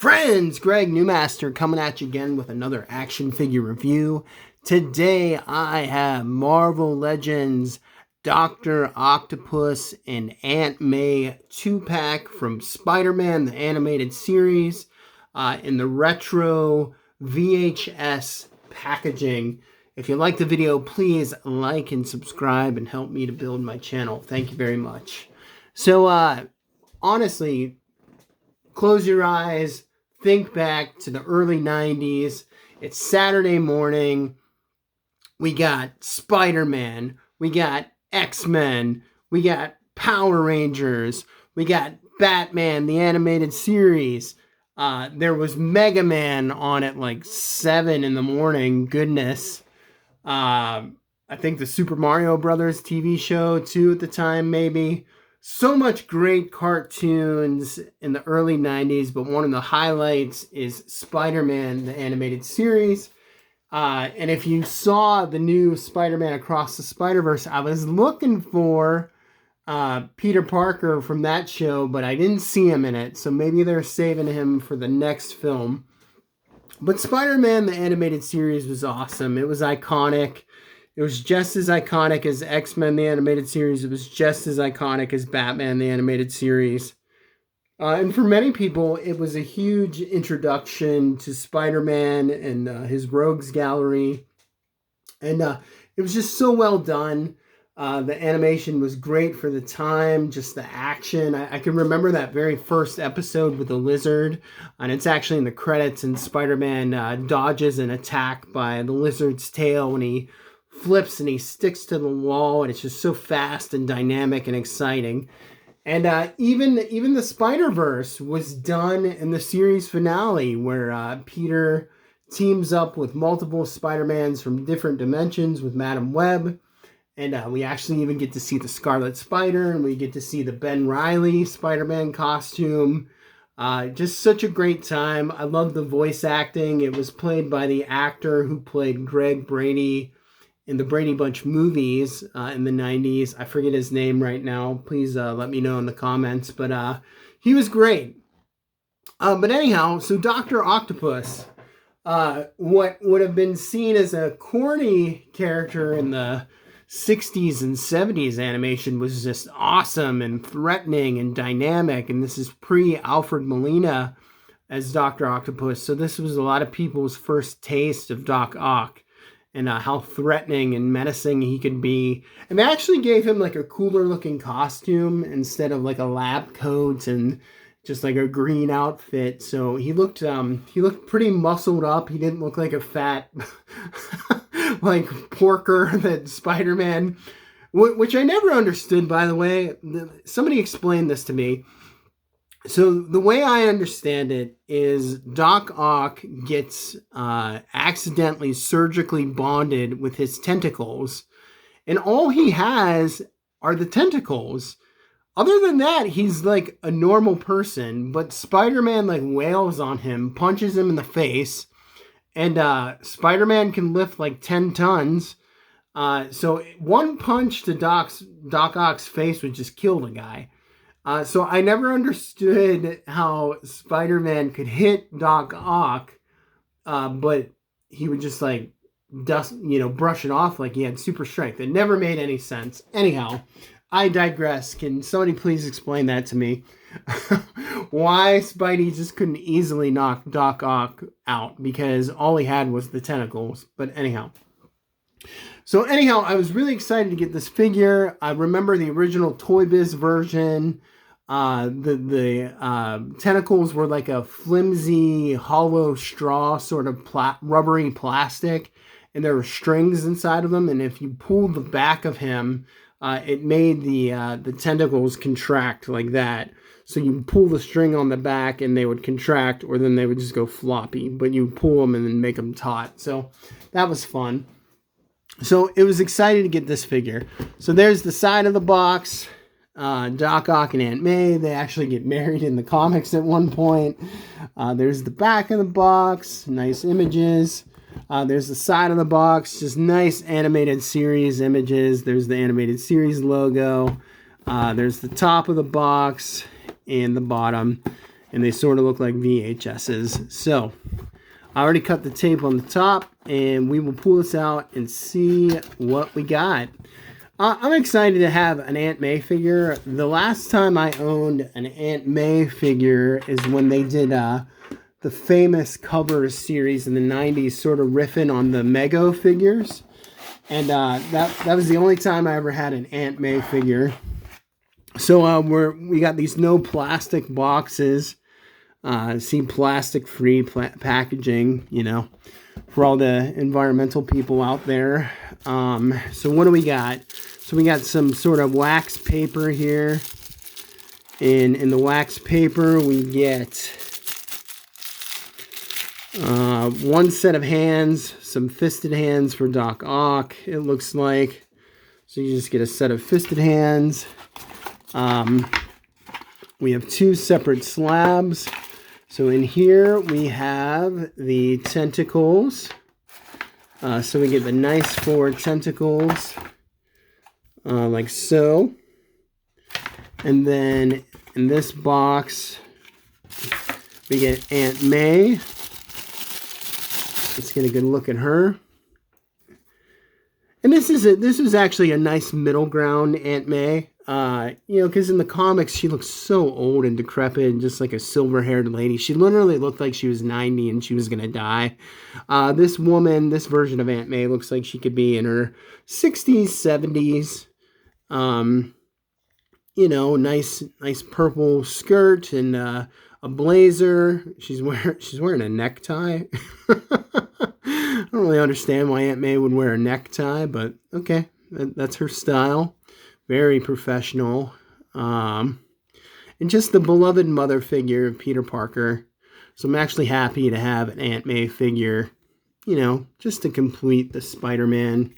Friends, Greg Newmaster coming at you again with another action figure review. Today I have Marvel Legends Dr. Octopus and Aunt May 2-pack from Spider-Man the Animated Series in the retro VHS packaging. If you like the video, please like and subscribe and help me to build my channel. Thank you very much. So, honestly, close your eyes. Think back to the early 90s. It's Saturday morning. We got Spider-Man. We got X-Men. We got Power Rangers. We got Batman, the animated series. There was Mega Man on at like 7 in the morning. Goodness. I think the Super Mario Brothers TV show too at the time, maybe. So much great cartoons in the early 90s, but one of the highlights is Spider-Man, the animated series. And if you saw the new Spider-Man Across the Spider-Verse, I was looking for Peter Parker from that show, but I didn't see him in it, so maybe they're saving him for the next film. But Spider-Man, the animated series, was awesome. It was iconic. It was just as iconic as X-Men, the animated series. It was just as iconic as Batman, the animated series. And for many people, it was a huge introduction to Spider-Man and his Rogues Gallery. And it was just so well done. The animation was great for the time, just the action. I can remember that very first episode with the lizard, and it's actually in the credits, and Spider-Man dodges an attack by the lizard's tail when he flips and he sticks to the wall, and it's just so fast and dynamic and exciting. And even the Spider-Verse was done in the series finale, where Peter teams up with multiple Spider-Mans from different dimensions with Madam Web. And we actually even get to see the Scarlet Spider, and we get to see the Ben Reilly Spider-Man costume. Just such a great time. I love the voice acting. It was played by the actor who played Greg Brady in the Brady Bunch movies in the 90s. I forget his name right now. Please let me know in the comments. But he was great. But anyhow, so Dr. Octopus, what would have been seen as a corny character in the 60s and 70s animation, was just awesome and threatening and dynamic. And this is pre-Alfred Molina as Dr. Octopus. So this was a lot of people's first taste of Doc Ock and how threatening and menacing he could be. And they actually gave him like a cooler looking costume instead of like a lab coat and just like a green outfit. So he looked pretty muscled up. He didn't look like a fat like porker that Spider-Man, which I never understood, by the way. Somebody explained this to me. So the way I understand it is Doc Ock gets accidentally surgically bonded with his tentacles, and all he has are the tentacles. Other than that, he's like a normal person, but Spider-Man like wails on him, punches him in the face, and Spider-Man can lift like 10 tons. So one punch to Doc Ock's face would just kill the guy. So I never understood how Spider-Man could hit Doc Ock, but he would just like brush it off like he had super strength. It never made any sense. Anyhow, I digress. Can somebody please explain that to me? Why Spidey just couldn't easily knock Doc Ock out, because all he had was the tentacles. But anyhow. So anyhow, I was really excited to get this figure. I remember the original Toy Biz version. The tentacles were like a flimsy, hollow straw, sort of rubbery plastic, and there were strings inside of them. And if you pulled the back of him, it made the tentacles contract like that. So you pull the string on the back and they would contract, or then they would just go floppy. But you pull them and then make them taut. So that was fun. So it was exciting to get this figure. So there's the side of the box. Doc Ock and Aunt May, they actually get married in the comics at one point. There's the back of the box. Nice images. There's the side of the box. Just nice animated series images. There's the animated series logo. There's the top of the box and the bottom. and they sort of look like VHSs. So I already cut the tape on the top, and we will pull this out and see what we got. I'm excited to have an Aunt May figure. The last time I owned an Aunt May figure is when they did the famous covers series in the 90s, sort of riffing on the Mego figures. And that was the only time I ever had an Aunt May figure. So we got these no plastic boxes. See, plastic-free packaging, you know, for all the environmental people out there. So what do we got? So we got some sort of wax paper here. And in the wax paper, we get one set of hands, some fisted hands for Doc Ock, it looks like. So you just get a set of fisted hands. We have two separate slabs. So in here we have the tentacles. So we get the nice 4 tentacles, like so. And then in this box, we get Aunt May. Let's get a good look at her. And this is actually a nice middle ground Aunt May. You know, because in the comics, she looks so old and decrepit and just like a silver-haired lady. She literally looked like she was 90 and she was going to die. This woman, this version of Aunt May, looks like she could be in her 60s, 70s. You know, nice purple skirt and a blazer. She's wearing a necktie. I don't really understand why Aunt May would wear a necktie, but okay, that's her style. Very professional. And just the beloved mother figure of Peter Parker. So I'm actually happy to have an Aunt May figure, you know, just to complete the Spider-Man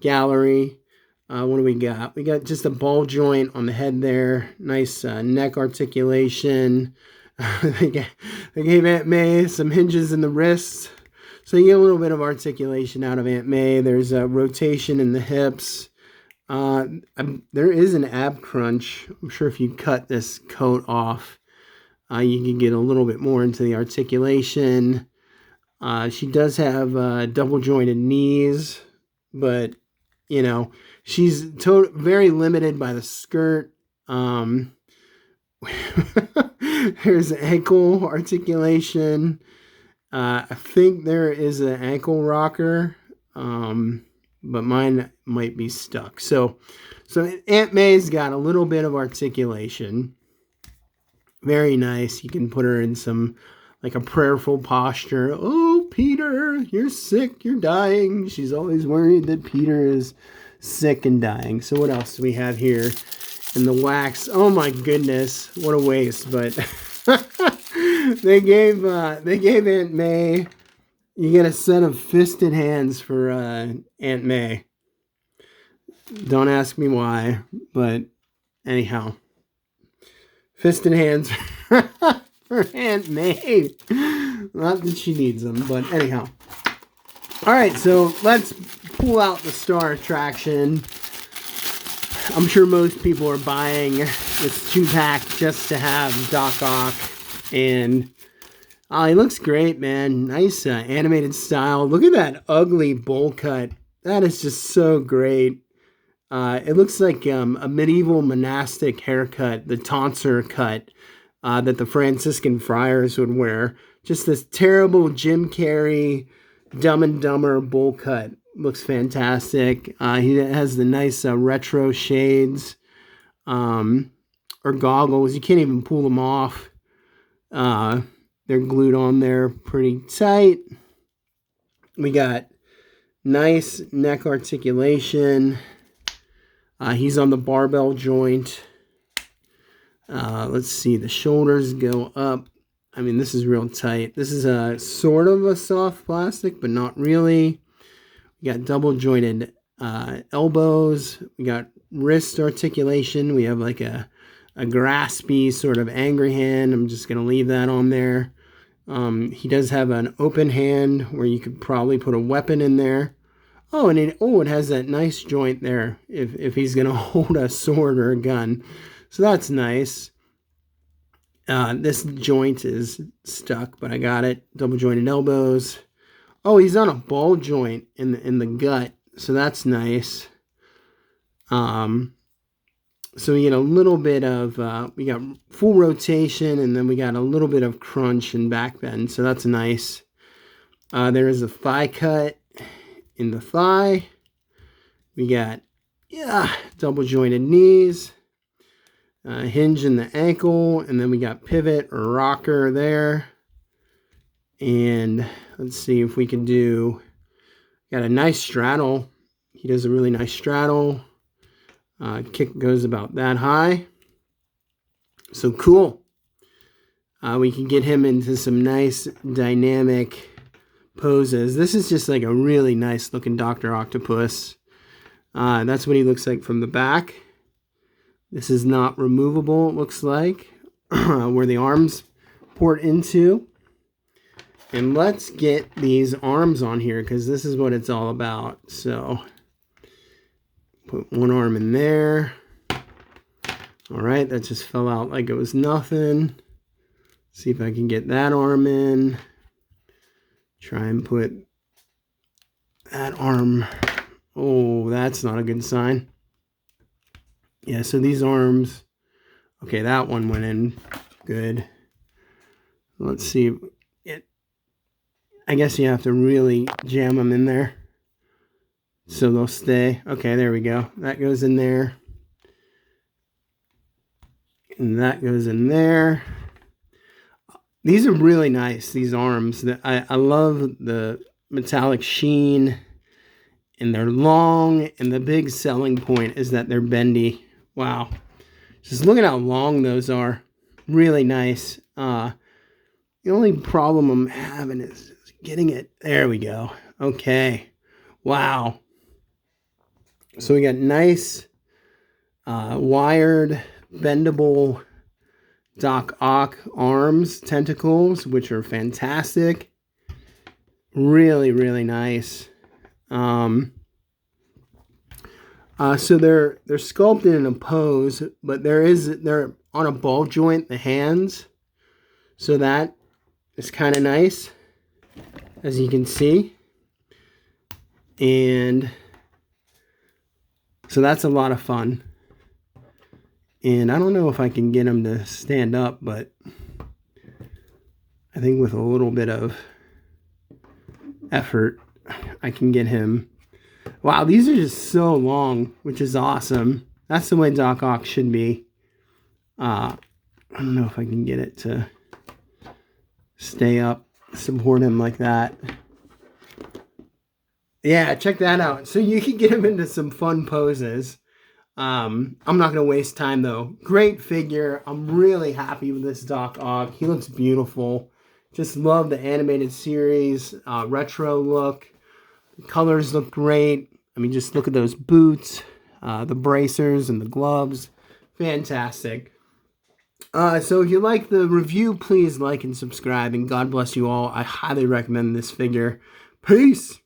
gallery. What do we got? We got just a ball joint on the head there. Nice neck articulation. They gave Aunt May some hinges in the wrists. So you get a little bit of articulation out of Aunt May. There's a rotation in the hips. There is an ab crunch. I'm sure if you cut this coat off, you can get a little bit more into the articulation. She does have double jointed knees, but you know, she's very limited by the skirt. There's ankle articulation. I think there is an ankle rocker. But mine might be stuck. So Aunt May's got a little bit of articulation. Very nice. You can put her in some, like a prayerful posture. Oh, Peter, you're sick, you're dying. She's always worried that Peter is sick and dying. So what else do we have here in the wax? Oh my goodness, what a waste. But they gave Aunt May. You get a set of fisted hands for Aunt May. Don't ask me why, but anyhow. Fisted hands for Aunt May. Not that she needs them, but anyhow. Alright, so let's pull out the star attraction. I'm sure most people are buying this 2-pack just to have Doc Ock, and he looks great, man. Nice animated style. Look at that ugly bowl cut. That is just so great. It looks like a medieval monastic haircut, the tonsure cut that the Franciscan friars would wear. Just this terrible Jim Carrey, Dumb and Dumber bowl cut. Looks fantastic. He has the nice retro shades or goggles. You can't even pull them off. They're glued on there pretty tight. We got nice neck articulation. He's on the barbell joint. Let's see, the shoulders go up. I mean, this is real tight. This is a sort of a soft plastic, but not really. We got double jointed elbows. We got wrist articulation. We have like a graspy sort of angry hand. I'm just going to leave that on there. He does have an open hand where you could probably put a weapon in there. Oh, and it has that nice joint there if he's going to hold a sword or a gun. So that's nice. This joint is stuck, but I got it. Double jointed elbows. Oh, he's on a ball joint in the gut, so that's nice. So we get a little bit of, we got full rotation, and then we got a little bit of crunch and back bend, so that's nice. There is a thigh cut in the thigh. We got, double jointed knees, hinge in the ankle, and then we got pivot or rocker there. And let's see if we can do, got a nice straddle. He does a really nice straddle. Kick goes about that high. So cool. We can get him into some nice dynamic poses. This is just like a really nice looking Dr. Octopus. That's what he looks like from the back. This is not removable, it looks like, where the arms port into. And let's get these arms on here, because this is what it's all about. So put one arm in there. All right, that just fell out like it was nothing. See if I can get that arm in. Try and put that arm. Oh, that's not a good sign. Yeah, so these arms. Okay, that one went in good. Let's see. I guess you have to really jam them in there so they'll stay. Okay, there we go. That goes in there. And that goes in there. These are really nice, these arms. I love the metallic sheen, and they're long, and the big selling point is that they're bendy. Wow. Just look at how long those are. Really nice. The only problem I'm having is getting it. There we go. Okay. Wow. So we got nice wired, bendable Doc Ock arms, tentacles, which are fantastic. Really, really nice. So they're sculpted in a pose, but they're on a ball joint, the hands. So that is kind of nice, as you can see. And so that's a lot of fun. And I don't know if I can get him to stand up, but I think with a little bit of effort, I can get him. Wow, these are just so long, which is awesome. That's the way Doc Ock should be. I don't know if I can get it to stay up, support him like that. Yeah, check that out. So you can get him into some fun poses. I'm not going to waste time, though. Great figure. I'm really happy with this Doc Ock. He looks beautiful. Just love the animated series, retro look. The colors look great. I mean, just look at those boots, the bracers and the gloves. Fantastic. So if you like the review, please like and subscribe. And God bless you all. I highly recommend this figure. Peace.